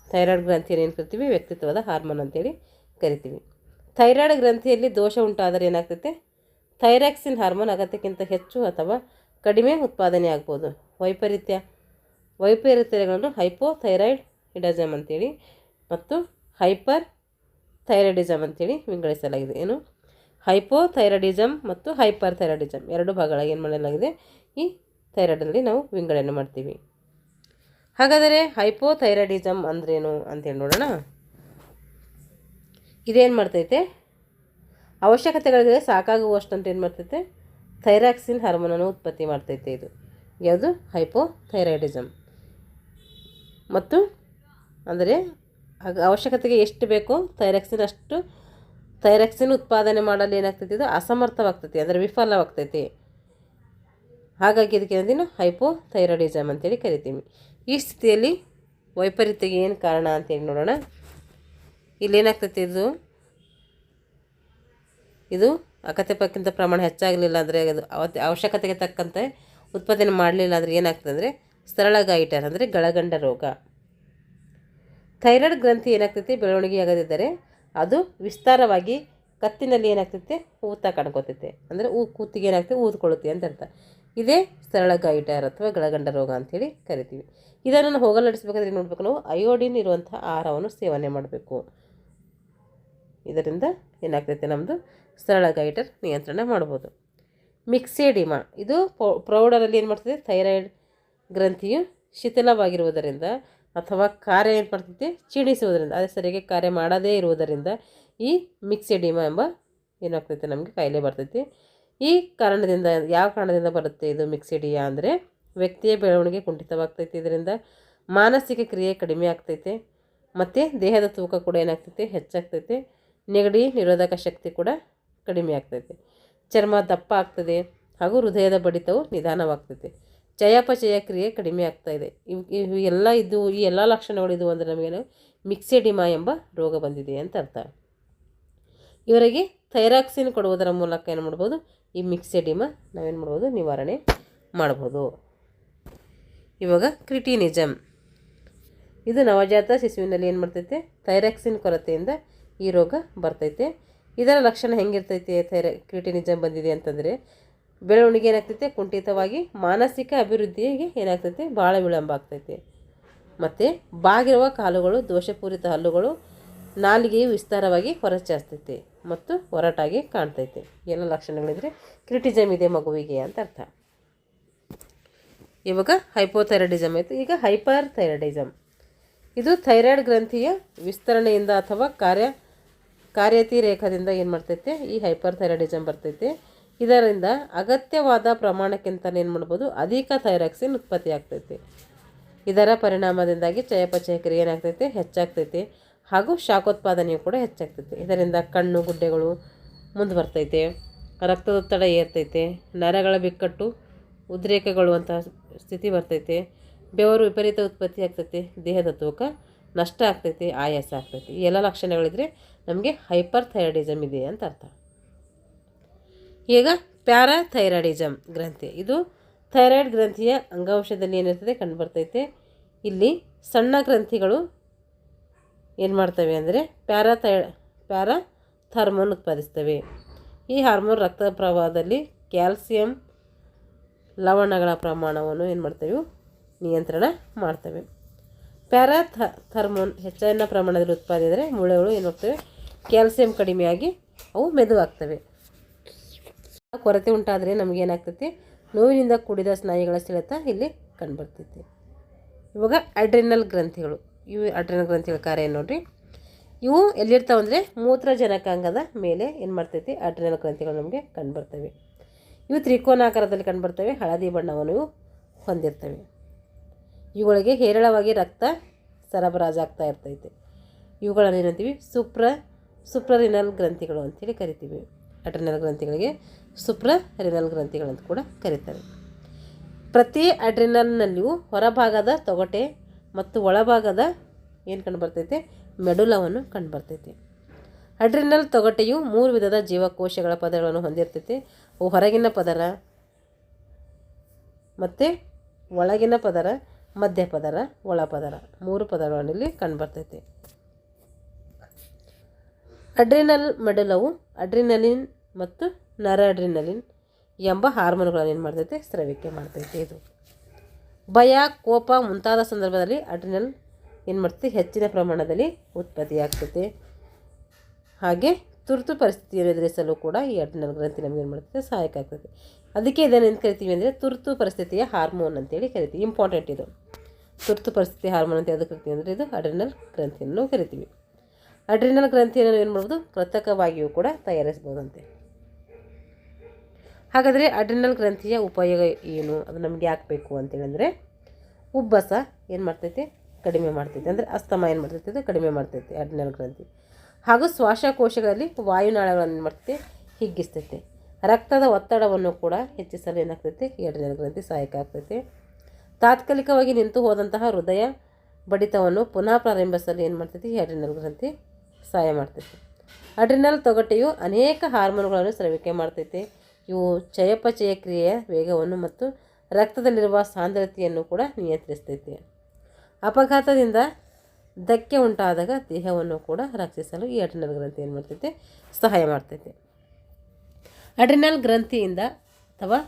ಥೈರಾಯ್ಡ್ ಗ್ರಂಥಿಯನ್ನು ಏನು ಕರಿತೀವಿ, ವ್ಯಕ್ತಿತ್ವದ ಹಾರ್ಮೋನ್ ಅಂತೇಳಿ ಕರಿತೀವಿ. ಥೈರಾಯ್ಡ್ ಗ್ರಂಥಿಯಲ್ಲಿ ದೋಷ ಉಂಟಾದರೆ ಏನಾಗ್ತೈತೆ, ಥೈರಾಕ್ಸಿನ್ ಹಾರ್ಮೋನ್ ಅಗತ್ಯಕ್ಕಿಂತ ಹೆಚ್ಚು ಅಥವಾ ಕಡಿಮೆ ಉತ್ಪಾದನೆ ಆಗ್ಬೋದು. ವೈಪರೀತ್ಯಗಳನ್ನು ಹೈಪೋಥೈರಾಯ್ಡಿಸಮ್ ಅಂತೇಳಿ ಮತ್ತು ಹೈಪರ್ ಥೈರಾಯ್ಡಿಸಮ್ ಅಂತೇಳಿ ವಿಂಗಡಿಸಲಾಗಿದೆ. ಏನು, ಹೈಪೋಥೈರಾಯ್ಡಿಸಮ್ ಮತ್ತು ಹೈಪರ್ ಥೈರಾಯ್ಡಿಸಮ್ ಎರಡು ಭಾಗಗಳಾಗಿ ಏನು ಮಾಡಲಾಗಿದೆ, ಈ ಥೈರಾಯ್ಡಲ್ಲಿ ನಾವು ವಿಂಗಡಣೆ ಮಾಡ್ತೀವಿ. ಹಾಗಾದರೆ ಹೈಪೋಥೈರಾಯ್ಡಿಸಮ್ ಅಂದ್ರೇನು ಅಂತೇಳಿ ನೋಡೋಣ. ಇದೇನು ಮಾಡ್ತೈತೆ, ಅವಶ್ಯಕತೆಗಳಿಗೆ ಸಾಕಾಗುವಷ್ಟು ಅಂತ ಏನು ಮಾಡ್ತೈತೆ, ಥೈರಾಕ್ಸಿನ್ ಹಾರ್ಮೋನನ್ನು ಉತ್ಪತ್ತಿ ಮಾಡ್ತೈತೆ. ಇದು ಯಾವುದು, ಹೈಪೋಥೈರಾಯ್ಡಿಸಮ್. ಮತ್ತು ಅಂದರೆ ಅವಶ್ಯಕತೆಗೆ ಎಷ್ಟು ಬೇಕೋ ಥೈರಾಕ್ಸಿನ್ ಅಷ್ಟು ಥೈರಾಕ್ಸಿನ್ ಉತ್ಪಾದನೆ ಮಾಡಲು ಏನಾಗ್ತೈತಿ, ಇದು ಅಸಮರ್ಥವಾಗ್ತೈತಿ, ಅಂದರೆ ವಿಫಲವಾಗ್ತೈತಿ. ಹಾಗಾಗಿ ಇದಕ್ಕೆ ಏನಂತೀವಿ, ಹೈಪೋಥೈರಾಯ್ಡಿಸಮ್ ಅಂತೇಳಿ ಕರಿತೀವಿ. ಈ ಸ್ಥಿತಿಯಲ್ಲಿ ವೈಪರೀತ್ಯಕ್ಕೆ ಏನು ಕಾರಣ ಅಂತೇಳಿ ನೋಡೋಣ. ಇಲ್ಲೇನಾಗ್ತೈತಿ, ಇದು ಅಗತ್ಯಕ್ಕಿಂತ ಪ್ರಮಾಣ ಹೆಚ್ಚಾಗಲಿಲ್ಲ ಅಂದರೆ, ಅದು ಅವಶ್ಯಕತೆಗೆ ತಕ್ಕಂತೆ ಉತ್ಪಾದನೆ ಮಾಡಲಿಲ್ಲ ಅಂದರೆ ಏನಾಗ್ತದೆ ಅಂದರೆ ಸರಳ ಗೈಟರ್ ಅಂದರೆ ಗಳಗಂಡ ರೋಗ. ಥೈರಾಯ್ಡ್ ಗ್ರಂಥಿ ಏನಾಗ್ತೈತಿ, ಬೆಳವಣಿಗೆ ಆಗದಿದ್ದರೆ ಅದು ವಿಸ್ತಾರವಾಗಿ ಕತ್ತಿನಲ್ಲಿ ಏನಾಗ್ತೈತೆ, ಊತ ಕಾಣ್ಕೋತೈತೆ. ಅಂದರೆ ಕೂತಿಗೆ ಏನಾಗ್ತದೆ, ಊದ್ಕೊಳ್ಳುತ್ತೆ ಅಂತ ಅರ್ಥ. ಇದೇ ಸರಳ ಗೈಟರ್ ಅಥವಾ ಗಳಗಂಡ ರೋಗ ಅಂಥೇಳಿ ಕರಿತೀವಿ. ಇದನ್ನು ಹೋಗಲಾಡಿಸ್ಬೇಕಾದ್ರೆ ಏನು ನೋಡಬೇಕು, ನಾವು ಅಯೋಡಿನ್ ಇರುವಂಥ ಆಹಾರವನ್ನು ಸೇವನೆ ಮಾಡಬೇಕು. ಇದರಿಂದ ಏನಾಗ್ತೈತೆ, ನಮ್ಮದು ಸರಳ ಗೈಟರ್ ನಿಯಂತ್ರಣ ಮಾಡ್ಬೋದು. ಮಿಕ್ಸೆಡಿಮಾ, ಇದು ಪ್ರೌಢರಲ್ಲಿ ಏನು ಮಾಡ್ತದೆ, ಥೈರಾಯ್ಡ್ ಗ್ರಂಥಿಯು ಶಿಥಿಲವಾಗಿರುವುದರಿಂದ ಅಥವಾ ಕಾರ್ಯ ಏನು ಮಾಡ್ತೈತೆ, ಕ್ಷೀಣಿಸುವುದರಿಂದ, ಅದೇ ಸರಿಯಾಗಿ ಕಾರ್ಯ ಮಾಡದೇ ಇರುವುದರಿಂದ ಈ ಮಿಕ್ಸೆಡಿಮಾ ಎಂಬ ಏನಾಗ್ತೈತೆ, ನಮಗೆ ಕಾಯಿಲೆ ಬರ್ತೈತಿ. ಈ ಕಾರಣದಿಂದ, ಯಾವ ಕಾರಣದಿಂದ ಬರುತ್ತೆ ಇದು ಮಿಕ್ಸೆಡಿಯಾ ಅಂದರೆ, ವ್ಯಕ್ತಿಯ ಬೆಳವಣಿಗೆ ಕುಂಠಿತವಾಗ್ತೈತೆ. ಇದರಿಂದ ಮಾನಸಿಕ ಕ್ರಿಯೆ ಕಡಿಮೆ ಆಗ್ತೈತೆ ಮತ್ತು ದೇಹದ ತೂಕ ಕೂಡ ಏನಾಗ್ತೈತೆ, ಹೆಚ್ಚಾಗ್ತೈತೆ. ನೆಗಡಿ ನಿರೋಧಕ ಶಕ್ತಿ ಕೂಡ ಕಡಿಮೆ ಆಗ್ತೈತೆ. ಚರ್ಮ ದಪ್ಪ ಆಗ್ತದೆ ಹಾಗೂ ಹೃದಯದ ಬಡಿತವು ನಿಧಾನವಾಗ್ತೈತೆ. ಚಯಾಪಚಯ ಕ್ರಿಯೆ ಕಡಿಮೆ ಆಗ್ತಾಯಿದೆ. ಈ ಎಲ್ಲ ಲಕ್ಷಣಗಳು ಇದು ಅಂದರೆ ನಮಗೇನು ಮಿಕ್ಸೆಡಿಮಾ ಎಂಬ ರೋಗ ಬಂದಿದೆ ಅಂತ ಅರ್ಥ. ಇವರಿಗೆ ಥೈರಾಕ್ಸಿನ್ ಕೊಡುವುದರ ಮೂಲಕ ಏನು ಮಾಡ್ಬೋದು, ಈ ಮಿಕ್ಸೆಡಿಮಾ ನಾವೇನು ಮಾಡ್ಬೋದು, ನಿವಾರಣೆ ಮಾಡ್ಬೋದು. ಇವಾಗ ಕ್ರಿಟಿನಿಸಮ್, ಇದು ನವಜಾತ ಶಿಶುವಿನಲ್ಲಿ ಏನು ಮಾಡ್ತೈತೆ, ಥೈರಾಕ್ಸಿನ್ ಕೊರತೆಯಿಂದ ಈ ರೋಗ ಬರ್ತೈತೆ. ಇದರ ಲಕ್ಷಣ ಹೆಂಗಿರ್ತೈತೆ, ಕ್ರಿಟಿನಿಸಮ್ ಬಂದಿದೆ ಅಂತಂದರೆ ಬೆಳವಣಿಗೆ ಏನಾಗ್ತೈತೆ, ಕುಂಠಿತವಾಗಿ ಮಾನಸಿಕ ಅಭಿವೃದ್ಧಿಗೆ ಏನಾಗ್ತೈತೆ, ಭಾಳ ವಿಳಂಬ ಆಗ್ತೈತೆ. ಮತ್ತು ಬಾಗಿರುವ ಕಾಲುಗಳು, ದೋಷಪೂರಿತ ಹಲ್ಲುಗಳು, ನಾಲಿಗೆಯು ವಿಸ್ತಾರವಾಗಿ ಹೊರಚಾಸ್ತೈತೆ ಮತ್ತು ಒರಟಾಗಿ ಕಾಣ್ತೈತೆ. ಎಲ್ಲ ಲಕ್ಷಣಗಳಿದ್ರೆ ಕ್ರಿಟಿಸಮ್ ಇದೆ ಮಗುವಿಗೆ ಅಂತ ಅರ್ಥ. ಇವಾಗ ಹೈಪೋಥೈರಾಯ್ಡಿಸಮ್ ಆಯಿತು. ಈಗ ಹೈಪರ್ ಥೈರಾಯ್ಡಿಸಮ್, ಇದು ಥೈರಾಯ್ಡ್ ಗ್ರಂಥಿಯ ವಿಸ್ತರಣೆಯಿಂದ ಅಥವಾ ಕಾರ್ಯತಿರೇಖದಿಂದ ಏನು ಮಾಡ್ತೈತೆ, ಈ ಹೈಪರ್ ಥೈರಾಯ್ಡಿಸಮ್ ಬರ್ತೈತೆ. ಇದರಿಂದ ಅಗತ್ಯವಾದ ಪ್ರಮಾಣಕ್ಕಿಂತ ಏನು ಮಾಡ್ಬೋದು, ಅಧಿಕ ಥೈರಾಕ್ಸಿನ್ ಉತ್ಪತ್ತಿ ಆಗ್ತೈತೆ. ಇದರ ಪರಿಣಾಮದಿಂದಾಗಿ ಚಯಾಪಚಯ ಕ್ರಿಯೆ ಏನಾಗ್ತೈತೆ, ಹೆಚ್ಚಾಗ್ತೈತೆ ಹಾಗೂ ಶಾಖೋತ್ಪಾದನೆಯು ಕೂಡ ಹೆಚ್ಚಾಗ್ತೈತೆ. ಇದರಿಂದ ಕಣ್ಣು ಗುಡ್ಡೆಗಳು ಮುಂದೆ ಬರ್ತೈತೆ, ರಕ್ತದೊತ್ತಡ ಏರ್ತೈತೆ, ನರಗಳ ಬಿಕ್ಕಟ್ಟು ಉದ್ರೇಕಗೊಳ್ಳುವಂತಹ ಸ್ಥಿತಿ ಬರ್ತೈತೆ, ಬೆವರು ವಿಪರೀತ ಉತ್ಪತ್ತಿ ಆಗ್ತೈತೆ, ದೇಹದ ತೂಕ ನಷ್ಟ ಆಗ್ತೈತೆ, ಆಯಾಸ ಆಗ್ತೈತೆ. ಈ ಎಲ್ಲ ಲಕ್ಷಣಗಳಿದ್ರೆ ನಮಗೆ ಹೈಪರ್ ಥೈರಾಯ್ಡಿಸಮ್ ಇದೆ ಅಂತ ಅರ್ಥ. ಈಗ ಪ್ಯಾರಾಥೈರಾಯ್ಡಿಸಮ್ ಗ್ರಂಥಿ, ಇದು ಥೈರಾಯ್ಡ್ ಗ್ರಂಥಿಯ ಅಂಗಾಂಶದಲ್ಲಿ ಏನಿರ್ತದೆ ಕಂಡುಬರ್ತೈತೆ. ಇಲ್ಲಿ ಸಣ್ಣ ಗ್ರಂಥಿಗಳು ಏನು ಮಾಡ್ತವೆ ಅಂದರೆ ಪ್ಯಾರಾಥಾರ್ಮೋನ್ ಉತ್ಪಾದಿಸ್ತವೆ. ಈ ಹಾರ್ಮೋನ್ ರಕ್ತ ಪ್ರವಾಹದಲ್ಲಿ ಕ್ಯಾಲ್ಸಿಯಂ ಲವಣಗಳ ಪ್ರಮಾಣವನ್ನು ಏನು ಮಾಡ್ತವೆ, ನಿಯಂತ್ರಣ ಮಾಡ್ತವೆ. ಪ್ಯಾರಾಥಾರ್ಮೋನ್ ಹೆಚ್ಚಿನ ಪ್ರಮಾಣದಲ್ಲಿ ಉತ್ಪಾದಿಸಿದರೆ ಮೂಳೆಗಳು ಏನು ಮಾಡ್ತವೆ, ಕ್ಯಾಲ್ಸಿಯಂ ಕಡಿಮೆಯಾಗಿ ಅವು ಮೆದುವಾಗ್ತವೆ. ಕೊರತೆ ಉಂಟಾದರೆ ನಮಗೇನಾಗ್ತೈತಿ, ನೋವಿನಿಂದ ಕೂಡಿದ ಸ್ನಾಯುಗಳ ಸೆಳೆತ ಇಲ್ಲಿ ಕಂಡುಬರ್ತೈತಿ. ಇವಾಗ ಅಡ್ರಿನಲ್ ಗ್ರಂಥಿಗಳು, ಇವು ಅಡ್ರಿನಲ್ ಗ್ರಂಥಿಗಳ ಕಾರ್ಯ ಏನು ನೋಡ್ರಿ. ಇವು ಎಲ್ಲಿರ್ತಾವೆ ಅಂದರೆ ಮೂತ್ರಜನಕಾಂಗದ ಮೇಲೆ ಏನು ಮಾಡ್ತೈತಿ, ಅಡ್ರಿನಲ್ ಗ್ರಂಥಿಗಳು ನಮಗೆ ಕಂಡುಬರ್ತವೆ. ಇವು ತ್ರಿಕೋನಾಕಾರದಲ್ಲಿ ಕಂಡುಬರ್ತವೆ, ಹಳದಿ ಬಣ್ಣವನ್ನು ಇವು ಹೊಂದಿರ್ತವೆ. ಇವುಗಳಿಗೆ ಹೇರಳವಾಗಿ ರಕ್ತ ಸರಬರಾಜಾಗ್ತಾ ಇರ್ತೈತೆ. ಇವುಗಳನ್ನು ಏನಂತೀವಿ ಸುಪ್ರರಿನಲ್ ಗ್ರಂಥಿಗಳು ಅಂಥೇಳಿ ಕರಿತೀವಿ. ಅಡ್ರಿನಲ್ ಗ್ರಂಥಿಗಳಿಗೆ ಸುಪ್ರರಿನಲ್ ಗ್ರಂಥಿಗಳು ಅಂತ ಕೂಡ ಕರೀತಾರೆ. ಪ್ರತಿ ಅಡ್ರಿನಲ್ನಲ್ಲಿಯೂ ಹೊರಭಾಗದ ತೊಗಟೆ ಮತ್ತು ಒಳಭಾಗದ ಏನು ಕಂಡುಬರ್ತೈತೆ, ಮೆಡುಲವನ್ನು ಕಂಡುಬರ್ತೈತೆ. ಅಡ್ರಿನಲ್ ತೊಗಟೆಯು 3 ವಿಧದ ಜೀವಕೋಶಗಳ ಪದರಗಳನ್ನು ಹೊಂದಿರ್ತೈತೆ. ಅವು ಹೊರಗಿನ ಪದರ ಮತ್ತು ಒಳಗಿನ ಪದರ, ಮಧ್ಯ ಪದರ, ಒಳಪದರ 3 ಪದರಗಳಲ್ಲಿ ಕಂಡುಬರ್ತೈತೆ. ಅಡ್ರಿನಲ್ ಮೆಡುಲವು ಅಡ್ರಿನಲಿನ್ ಮತ್ತು ನರ ಅಡ್ರಿನಲಿನ್ ಎಂಬ ಹಾರ್ಮೋನ್ಗಳನ್ನು ಏನು ಮಾಡ್ತೈತೆ, ಸ್ರವಿಕೆ ಮಾಡ್ತೈತೆ. ಇದು ಭಯ, ಕೋಪ ಮುಂತಾದ ಸಂದರ್ಭದಲ್ಲಿ ಅಡ್ರಿನಲ್ ಏನು ಮಾಡ್ತೈತೆ, ಹೆಚ್ಚಿನ ಪ್ರಮಾಣದಲ್ಲಿ ಉತ್ಪತ್ತಿಯಾಗ್ತೈತೆ. ಹಾಗೆ ತುರ್ತು ಪರಿಸ್ಥಿತಿಯನ್ನು ಎದುರಿಸಲು ಕೂಡ ಈ ಅಡ್ರಿನಲ್ ಗ್ರಂಥಿ ನಮಗೆ ಏನು ಮಾಡ್ತೈತೆ, ಸಹಾಯಕ ಆಗ್ತೈತೆ. ಅದಕ್ಕೆ ಇದನ್ನು ಏನು ಕರಿತೀವಿ ಅಂದರೆ ತುರ್ತು ಪರಿಸ್ಥಿತಿಯ ಹಾರ್ಮೋನ್ ಅಂತೇಳಿ ಕರಿತೀವಿ. ಇಂಪಾರ್ಟೆಂಟ್ ಇದು. ತುರ್ತು ಪರಿಸ್ಥಿತಿ ಹಾರ್ಮೋನ್ ಅಂತ ಯಾವುದು ಕರಿತೀವಿ ಅಂದರೆ ಇದು ಅಡ್ರಿನಲ್ ಗ್ರಂಥಿಯನ್ನು ಕರಿತೀವಿ. ಅಡ್ರಿನಲ್ ಗ್ರಂಥಿಯನ್ನು ಏನು ಮಾಡ್ಬೋದು, ಕೃತಕವಾಗಿಯೂ ಕೂಡ ತಯಾರಿಸ್ಬೋದಂತೆ. ಹಾಗಾದರೆ ಅಡ್ರಿನಲ್ ಗ್ರಂಥಿಯ ಉಪಯೋಗ ಏನು, ಅದು ನಮಗೆ ಯಾಕೆ ಬೇಕು ಅಂತೇಳಿದ್ರೆ ಉಬ್ಬಸ ಏನು ಮಾಡ್ತೈತೆ, ಕಡಿಮೆ ಮಾಡ್ತೈತೆ. ಅಂದರೆ ಅಸ್ತಮ ಏನು ಮಾಡ್ತೈತೆ, ಅದು ಕಡಿಮೆ ಮಾಡ್ತೈತೆ ಅಡ್ರಿನಲ್ ಗ್ರಂಥಿ. ಹಾಗೂ ಶ್ವಾಸಕೋಶಗಳಲ್ಲಿ ವಾಯುನಾಳಗಳನ್ನು ಏನು ಮಾಡ್ತೈತೆ, ಹಿಗ್ಗಿಸ್ತೈತೆ. ರಕ್ತದ ಒತ್ತಡವನ್ನು ಕೂಡ ಹೆಚ್ಚಿಸಲು ಏನಾಗ್ತೈತೆ, ಈ ಅಡ್ರಿನಲ್ ಗ್ರಂಥಿ ಸಹಾಯಕ ಆಗ್ತೈತೆ. ತಾತ್ಕಾಲಿಕವಾಗಿ ನಿಂತು ಹೋದಂತಹ ಹೃದಯ ಬಡಿತವನ್ನು ಪುನಃ ಪ್ರಾರಂಭಿಸಲು ಏನು ಮಾಡ್ತೈತಿ, ಈ ಅಡ್ರಿನಲ್ ಗ್ರಂಥಿ ಸಹಾಯ ಮಾಡ್ತೈತೆ. ಅಡ್ರಿನಲ್ ತೊಗಟೆಯು ಅನೇಕ ಹಾರ್ಮೋನ್ಗಳನ್ನು ಸ್ರವಿಕೆ ಮಾಡ್ತೈತೆ. ಇವು ಚಯಾಪಚಯ ಕ್ರಿಯೆಯ ವೇಗವನ್ನು ಮತ್ತು ರಕ್ತದಲ್ಲಿರುವ ಸಾಂದ್ರತೆಯನ್ನು ಕೂಡ ನಿಯಂತ್ರಿಸ್ತೈತೆ. ಅಪಘಾತದಿಂದ ಧಕ್ಕೆ ಉಂಟಾದಾಗ ದೇಹವನ್ನು ಕೂಡ ರಕ್ಷಿಸಲು ಈ ಅಡ್ರಿನಲ್ ಗ್ರಂಥಿ ಏನು ಮಾಡ್ತೈತೆ, ಸಹಾಯ ಮಾಡ್ತೈತೆ. ಅಡ್ರಿನಲ್ ಗ್ರಂಥಿಯಿಂದ ಅಥವಾ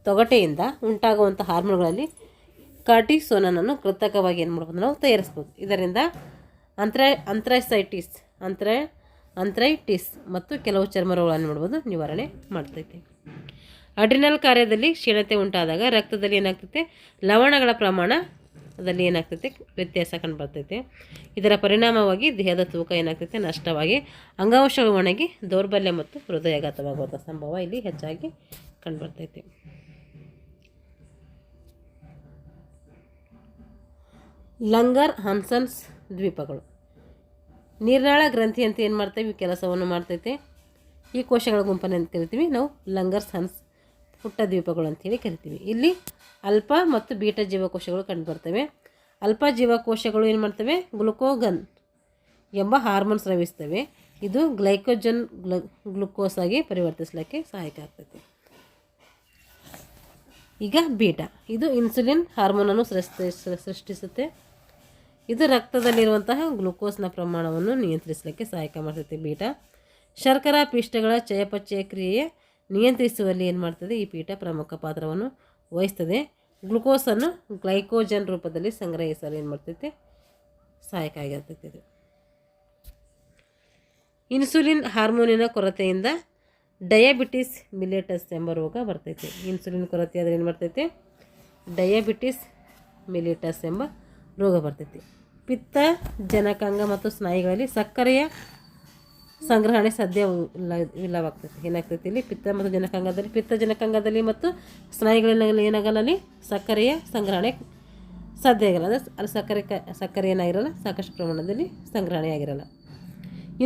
ತೊಗಟೆಯಿಂದ ಉಂಟಾಗುವಂಥ ಹಾರ್ಮೋನ್ಗಳಲ್ಲಿ ಕಾರ್ಟಿಸೋನನ್ನು ಕೃತಕವಾಗಿ ಏನು ಮಾಡ್ಬೋದು, ನಾವು ತಯಾರಿಸ್ಬೋದು. ಇದರಿಂದ ಅಂಥ್ರೈಟಿಸ್ ಮತ್ತು ಕೆಲವು ಚರ್ಮ ರೋಗಗಳನ್ನು ಮಾಡ್ಬೋದು ನಿವಾರಣೆ ಮಾಡ್ತೈತೆ. ಅಡ್ರಿನಲ್ ಕಾರ್ಯದಲ್ಲಿ ಕ್ಷೀಣತೆ ಉಂಟಾದಾಗ ರಕ್ತದಲ್ಲಿ ಏನಾಗ್ತೈತೆ, ಲವಣಗಳ ಪ್ರಮಾಣದಲ್ಲಿ ಏನಾಗ್ತೈತೆ, ವ್ಯತ್ಯಾಸ ಕಂಡುಬರ್ತೈತೆ. ಇದರ ಪರಿಣಾಮವಾಗಿ ದೇಹದ ತೂಕ ಏನಾಗ್ತೈತೆ, ನಷ್ಟವಾಗಿ ಅಂಗಾಂಶಗಳು ಒಣಗಿ ದೌರ್ಬಲ್ಯ ಮತ್ತು ಹೃದಯಾಘಾತವಾಗುವಂಥ ಸಂಭವ ಇಲ್ಲಿ ಹೆಚ್ಚಾಗಿ ಕಂಡುಬರ್ತೈತೆ. ಲಂಗರ್ ಹಾನ್ಸನ್ಸ್ ದ್ವೀಪಗಳು ನೀರ್ನಾಳ ಗ್ರಂಥಿ ಅಂತ ಏನು ಮಾಡ್ತೇವೆ, ಕೆಲಸವನ್ನು ಮಾಡ್ತೈತೆ. ಈ ಕೋಶಗಳ ಗುಂಪನ್ನು ಅಂತ ಕರಿತೀವಿ ನಾವು ಲಂಗರ್ಸ್ ಹನ್ಸ್ ಪುಟ್ಟ ದ್ವೀಪಗಳು ಅಂಥೇಳಿ ಕರಿತೀವಿ. ಇಲ್ಲಿ ಅಲ್ಪ ಮತ್ತು ಬೀಟಾ ಜೀವಕೋಶಗಳು ಕಂಡುಬರ್ತವೆ. ಅಲ್ಪ ಜೀವಕೋಶಗಳು ಏನು ಮಾಡ್ತವೆ, ಗ್ಲುಕೋಗನ್ ಎಂಬ ಹಾರ್ಮೋನ್ ಸ್ರವಿಸ್ತವೆ. ಇದು ಗ್ಲೈಕೋಜನ್ ಗ್ಲುಕೋಸ್ ಆಗಿ ಪರಿವರ್ತಿಸಲಿಕ್ಕೆ ಸಹಾಯಕ ಆಗ್ತೈತೆ. ಈಗ ಬೀಟಾ ಇದು ಇನ್ಸುಲಿನ್ ಹಾರ್ಮೋನನ್ನು ಸೃಷ್ಟಿಸುತ್ತೆ. ಇದು ರಕ್ತದಲ್ಲಿರುವಂತಹ ಗ್ಲುಕೋಸ್ನ ಪ್ರಮಾಣವನ್ನು ನಿಯಂತ್ರಿಸಲಿಕ್ಕೆ ಸಹಾಯಕ ಮಾಡ್ತೈತೆ. ಬೀಟಾ ಶರ್ಕರಾ ಪಿಷ್ಟಗಳ ಚಯಾಪಚಯ ಕ್ರಿಯೆ ನಿಯಂತ್ರಿಸುವಲ್ಲಿ ಏನು ಮಾಡ್ತದೆ, ಈ ಬೀಟಾ ಪ್ರಮುಖ ಪಾತ್ರವನ್ನು ವಹಿಸ್ತದೆ. ಗ್ಲುಕೋಸನ್ನು ಗ್ಲೈಕೋಜನ್ ರೂಪದಲ್ಲಿ ಸಂಗ್ರಹಿಸಲು ಏನು ಮಾಡ್ತೈತೆ, ಸಹಾಯಕ ಆಗಿರ್ತೈತೆ. ಇದು ಇನ್ಸುಲಿನ್ ಹಾರ್ಮೋನಿನ ಕೊರತೆಯಿಂದ ಡಯಾಬಿಟಿಸ್ ಮಿಲೆಟಸ್ ಎಂಬ ರೋಗ ಬರ್ತೈತೆ. ಇನ್ಸುಲಿನ್ ಕೊರತೆ ಆದರೆ ಏನು ಮಾಡ್ತೈತೆ, ಡಯಾಬಿಟಿಸ್ ಮಿಲೆಟಸ್ ಎಂಬ ರೋಗ ಬರ್ತೈತಿ. ಪಿತ್ತ ಜನಕಾಂಗ ಮತ್ತು ಸ್ನಾಯುಗಳಲ್ಲಿ ಸಕ್ಕರೆಯ ಸಂಗ್ರಹಣೆ ಇಲ್ಲವಾಗ್ತೈತಿ. ಏನಾಗ್ತೈತಿ ಇಲ್ಲಿ ಪಿತ್ತ ಜನಕಾಂಗದಲ್ಲಿ ಮತ್ತು ಸ್ನಾಯುಗಳಲ್ಲಿ ಏನಾಗಲ್ಲ, ಅಲ್ಲಿ ಸಕ್ಕರೆಯ ಸಂಗ್ರಹಣೆ ಸಾಧ್ಯ ಆಗಿರಲ್ಲ. ಅಂದರೆ ಅಲ್ಲಿ ಸಕ್ಕರೆ ಏನಾಗಿರಲ್ಲ, ಸಾಕಷ್ಟು ಪ್ರಮಾಣದಲ್ಲಿ ಸಂಗ್ರಹಣೆ ಆಗಿರಲ್ಲ.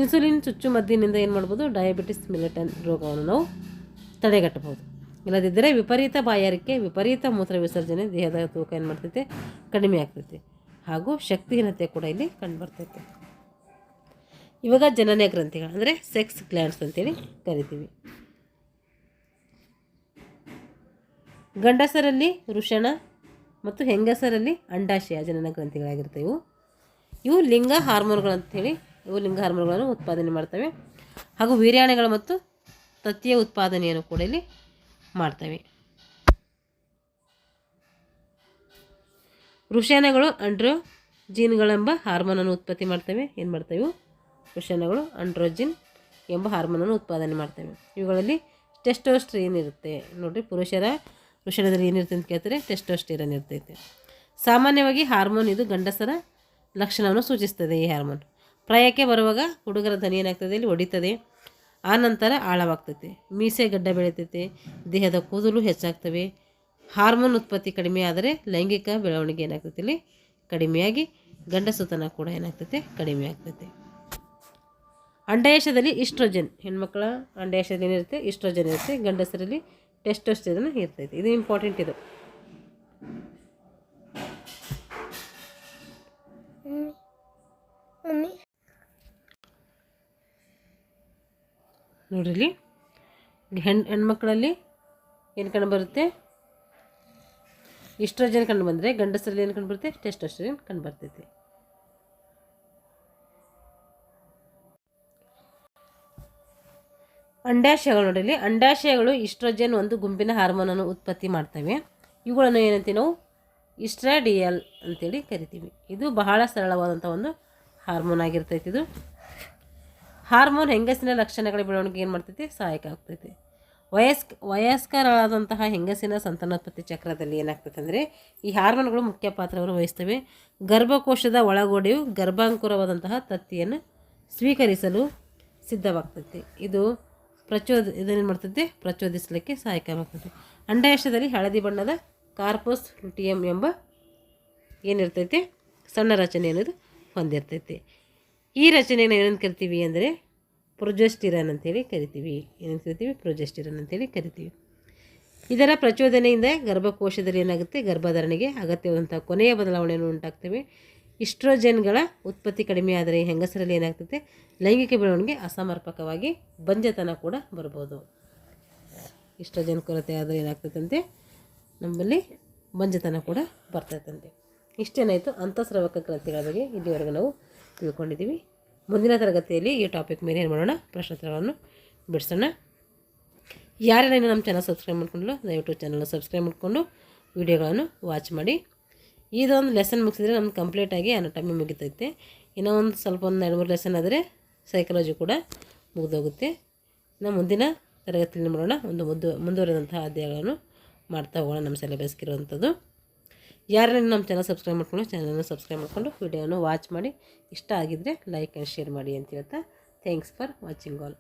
ಇನ್ಸುಲಿನ್ ಚುಚ್ಚುಮದ್ದಿನಿಂದ ಏನು ಮಾಡ್ಬೋದು, ಡಯಾಬಿಟಿಸ್ ಮಿಲೆಟಸ್ ರೋಗವನ್ನು ನಾವು ತಡೆಗಟ್ಟಬಹುದು. ಇಲ್ಲದಿದ್ದರೆ ವಿಪರೀತ ಬಾಯಾರಿಕೆ, ವಿಪರೀತ ಮೂತ್ರ ವಿಸರ್ಜನೆ, ದೇಹದ ತೂಕ ಏನು ಮಾಡ್ತೈತೆ, ಕಡಿಮೆ ಆಗ್ತೈತೆ. ಹಾಗೂ ಶಕ್ತಿಹೀನತೆ ಕೂಡ ಇಲ್ಲಿ ಕಂಡುಬರ್ತೈತೆ. ಇವಾಗ ಜನನ ಗ್ರಂಥಿಗಳು ಅಂದರೆ ಸೆಕ್ಸ್ ಗ್ಲ್ಯಾಂಡ್ಸ್ ಅಂತೇಳಿ ಕರಿತೀವಿ. ಗಂಡಸರಲ್ಲಿ ವೃಷಣ ಮತ್ತು ಹೆಂಗಸರಲ್ಲಿ ಅಂಡಾಶಯ ಜನನ ಗ್ರಂಥಿಗಳಾಗಿರ್ತವೆ. ಇವು ಲಿಂಗ ಹಾರ್ಮೋನ್ಗಳು ಅಂಥೇಳಿ, ಇವು ಲಿಂಗ ಹಾರ್ಮೋನ್ಗಳನ್ನು ಉತ್ಪಾದನೆ ಮಾಡ್ತವೆ. ಹಾಗೂ ವೀರ್ಯಾಣುಗಳು ಮತ್ತು ತತ್ತಿಯ ಉತ್ಪಾದನೆಯನ್ನು ಕೂಡ ಇಲ್ಲಿ ಮಾಡ್ತವೆ. ವೃಷಣಗಳು ಆಂಡ್ರೋಜಿನ್ಗಳೆಂಬ ಹಾರ್ಮೋನನ್ನು ಉತ್ಪತ್ತಿ ಮಾಡ್ತವೆ. ಏನು ಮಾಡ್ತವೆ, ವೃಷಣಗಳು ಆಂಡ್ರೋಜಿನ್ ಎಂಬ ಹಾರ್ಮೋನನ್ನು ಉತ್ಪಾದನೆ ಮಾಡ್ತವೆ. ಇವುಗಳಲ್ಲಿ ಟೆಸ್ಟೋಸ್ಟಿರಾನ್ ಇರುತ್ತೆ. ನೋಡಿರಿ, ಪುರುಷರ ವೃಷಣದಲ್ಲಿ ಏನಿರುತ್ತೆ ಅಂತ ಕೇಳ್ತಾರೆ, ಟೆಸ್ಟೋಸ್ಟಿರಾನ್ ಇರ್ತೈತೆ. ಸಾಮಾನ್ಯವಾಗಿ ಹಾರ್ಮೋನ್ ಇದು ಗಂಡಸರ ಲಕ್ಷಣವನ್ನು ಸೂಚಿಸ್ತದೆ. ಈ ಹಾರ್ಮೋನ್ ಪ್ರಾಯಕ್ಕೆ ಬರುವಾಗ ಹುಡುಗರ ಧ್ವನಿ ಏನಾಗ್ತದೆ, ಇಲ್ಲಿ ಹೊಡಿತದೆ. ಆನಂತರ ಆಳವಾಗ್ತೈತೆ, ಮೀಸೆ ಗಡ್ಡ ಬೆಳೀತೈತೆ, ದೇಹದ ಕೂದಲು ಹೆಚ್ಚಾಗ್ತವೆ, ಹಾರ್ಮೋನ್ ಉತ್ಪತ್ತಿ ಕಡಿಮೆ ಆದರೆ ಲೈಂಗಿಕ ಬೆಳವಣಿಗೆ ಏನಾಗ್ತೈತಿ ಇಲ್ಲಿ ಕಡಿಮೆಯಾಗಿ ಗಂಡಸುತನ ಕೂಡ ಏನಾಗ್ತೈತೆ ಕಡಿಮೆ ಆಗ್ತೈತೆ. ಅಂಡಾಶಯದಲ್ಲಿ ಈಸ್ಟ್ರೋಜನ್, ಹೆಣ್ಮಕ್ಳ ಅಂಡಾಶಯದಲ್ಲಿ ಏನಿರುತ್ತೆ ಈಸ್ಟ್ರೋಜನ್ ಇರುತ್ತೆ, ಗಂಡಸರಲ್ಲಿ ಟೆಸ್ಟೋಸ್ಟೆರಾನ್ ಇರ್ತೈತೆ. ಇದು ಇಂಪಾರ್ಟೆಂಟ್. ಇದು ನೋಡ್ರಿ ಇಲ್ಲಿ ಹೆಣ್ಮಕ್ಳಲ್ಲಿ ಏನು ಕಂಡು ಬರುತ್ತೆ, ಈಸ್ಟ್ರೋಜನ್ ಕಂಡು ಬಂದರೆ ಗಂಡಸರಲ್ಲಿ ಏನು ಕಂಡು ಬರುತ್ತೆ ಟೆಸ್ಟೋಸ್ಟೆರಾನ್ ಕಂಡು ಬರ್ತೈತಿ. ಅಂಡಾಶಯಗಳು ನೋಡಿರಿ, ಅಂಡಾಶಯಗಳು ಈಸ್ಟ್ರೋಜನ್ ಒಂದು ಗುಂಪಿನ ಹಾರ್ಮೋನನ್ನು ಉತ್ಪತ್ತಿ ಮಾಡ್ತವೆ. ಇವುಗಳನ್ನು ಏನಂತೀವಿ ನಾವು ಈಸ್ಟ್ರಾಡಿಯಲ್ ಅಂತೇಳಿ ಕರಿತೀವಿ. ಇದು ಬಹಳ ಸರಳವಾದಂಥ ಒಂದು ಹಾರ್ಮೋನ್ ಆಗಿರ್ತೈತಿ. ಇದು ಹಾರ್ಮೋನ್ ಹೆಂಗಸಿನ ಲಕ್ಷಣಗಳ ಬೆಳವಣಿಗೆ ಏನು ಮಾಡ್ತೈತಿ ಸಹಾಯಕ ಆಗ್ತೈತಿ. ವಯಸ್ಕರಾದಂತಹ ಹೆಂಗಸಿನ ಸಂತಾನೋತ್ಪತ್ತಿ ಚಕ್ರದಲ್ಲಿ ಏನಾಗ್ತೈತೆ ಅಂದರೆ ಈ ಹಾರ್ಮೋನ್ಗಳು ಮುಖ್ಯ ಪಾತ್ರವನ್ನು ವಹಿಸ್ತವೆ. ಗರ್ಭಕೋಶದ ಒಳಗೋಡೆಯು ಗರ್ಭಾಂಕುರವಾದಂತಹ ತತ್ತಿಯನ್ನು ಸ್ವೀಕರಿಸಲು ಸಿದ್ಧವಾಗ್ತೈತಿ. ಇದನ್ನೇನು ಮಾಡ್ತೈತಿ ಪ್ರಚೋದಿಸಲಿಕ್ಕೆ ಸಹಾಯಕವಾಗ್ತೈತಿ. ಅಂಡಾಶಯದಲ್ಲಿ ಹಳದಿ ಬಣ್ಣದ ಕಾರ್ಪಸ್ ಲುಟಿಯಮ್ ಎಂಬ ಏನಿರ್ತೈತಿ ಸಣ್ಣ ರಚನೆ ಅನ್ನೋದು ಹೊಂದಿರ್ತೈತಿ. ಈ ರಚನೆಯನ್ನು ಏನಂತ ಕರಿತೀವಿ ಅಂದರೆ ಪ್ರೊಜೆಸ್ಟಿರಾನ್ ಅಂತೇಳಿ ಕರಿತೀವಿ. ಏನಂತ ಕರಿತೀವಿ ಪ್ರೊಜೆಸ್ಟಿರಾನ್ ಅಂತೇಳಿ ಕರಿತೀವಿ. ಇದರ ಪ್ರಚೋದನೆಯಿಂದ ಗರ್ಭಕೋಶದಲ್ಲಿ ಏನಾಗುತ್ತೆ ಗರ್ಭಧಾರಣೆಗೆ ಅಗತ್ಯವಾದಂಥ ಕೊನೆಯ ಬದಲಾವಣೆಯನ್ನು ಉಂಟಾಗ್ತವೆ. ಈಸ್ಟ್ರೋಜನ್ಗಳ ಉತ್ಪತ್ತಿ ಕಡಿಮೆ ಆದರೆ ಹೆಂಗಸರಲ್ಲಿ ಏನಾಗ್ತೈತೆ ಲೈಂಗಿಕ ಬೆಳವಣಿಗೆ ಅಸಮರ್ಪಕವಾಗಿ ಬಂಜತನ ಕೂಡ ಬರ್ಬೋದು. ಈಸ್ಟ್ರೋಜನ್ ಕೊರತೆ ಆದರೆ ಏನಾಗ್ತೈತಂತೆ ನಮ್ಮಲ್ಲಿ ಬಂಜತನ ಕೂಡ ಬರ್ತೈತಂತೆ. ಇಷ್ಟೇನಾಯಿತು ಅಂತಃಸ್ರಾವಕ ಗ್ರಂಥಿಗಳ ಬಗ್ಗೆ ಇಲ್ಲಿವರೆಗೂ ನಾವು ತಿಳ್ಕೊಂಡಿದ್ದೀವಿ. ಮುಂದಿನ ತರಗತಿಯಲ್ಲಿ ಈ ಟಾಪಿಕ್ ಮೇಲೆ ಏನು ಮಾಡೋಣ ಪ್ರಶ್ನೋತ್ತರಗಳನ್ನು ಬಿಡಿಸೋಣ. ಯಾರೆಲ್ಲ ನಮ್ಮ ಚಾನಲ್ ಸಬ್ಸ್ಕ್ರೈಬ್ ಮಾಡ್ಕೊಂಡಿಲ್ಲ ದಯವಿಟ್ಟು ಚಾನಲ್ನ ಸಬ್ಸ್ಕ್ರೈಬ್ ಮಾಡಿಕೊಂಡು ವಿಡಿಯೋಗಳನ್ನು ವಾಚ್ ಮಾಡಿ. ಇದೊಂದು ಲೆಸನ್ ಮುಗಿಸಿದ್ರೆ ನಮ್ಗೆ ಕಂಪ್ಲೀಟಾಗಿ ಅನಾಟಮಿ ಮುಗಿತೈತೆ. ಇನ್ನೂ ಒಂದು ಸ್ವಲ್ಪ 2-3 ಲೆಸನ್ ಆದರೆ ಸೈಕಾಲಜಿ ಕೂಡ ಮುಗಿದೋಗುತ್ತೆ. ಇನ್ನು ಮುಂದಿನ ತರಗತಿಯಲ್ಲಿ ಮಾಡೋಣ ಒಂದು ಮುಂದುವರೆದಂತಹ ಅಧ್ಯಾಯಗಳನ್ನು ಮಾಡ್ತಾ ಹೋಗೋಣ ನಮ್ಮ ಸಿಲೆಬಸ್ಗೆ ಇರುವಂಥದ್ದು. ಯಾರೆಲ್ಲ ನಮ್ಮ ಚಾನಲ್ ಸಬ್ಸ್ಕ್ರೈಬ್ ಮಾಡ್ಕೊಂಡು ಚಾನಲ್ನ ಸಬ್ಸ್ಕ್ರೈಬ್ ಮಾಡಿಕೊಂಡು ವಿಡಿಯೋನ ವಾಚ್ ಮಾಡಿ ಇಷ್ಟ ಆಗಿದ್ದರೆ ಲೈಕ್ ಆ್ಯಂಡ್ ಶೇರ್ ಮಾಡಿ ಅಂತ ಹೇಳ್ತಾ ಥ್ಯಾಂಕ್ಸ್ ಫಾರ್ ವಾಚಿಂಗ್ ಆಲ್.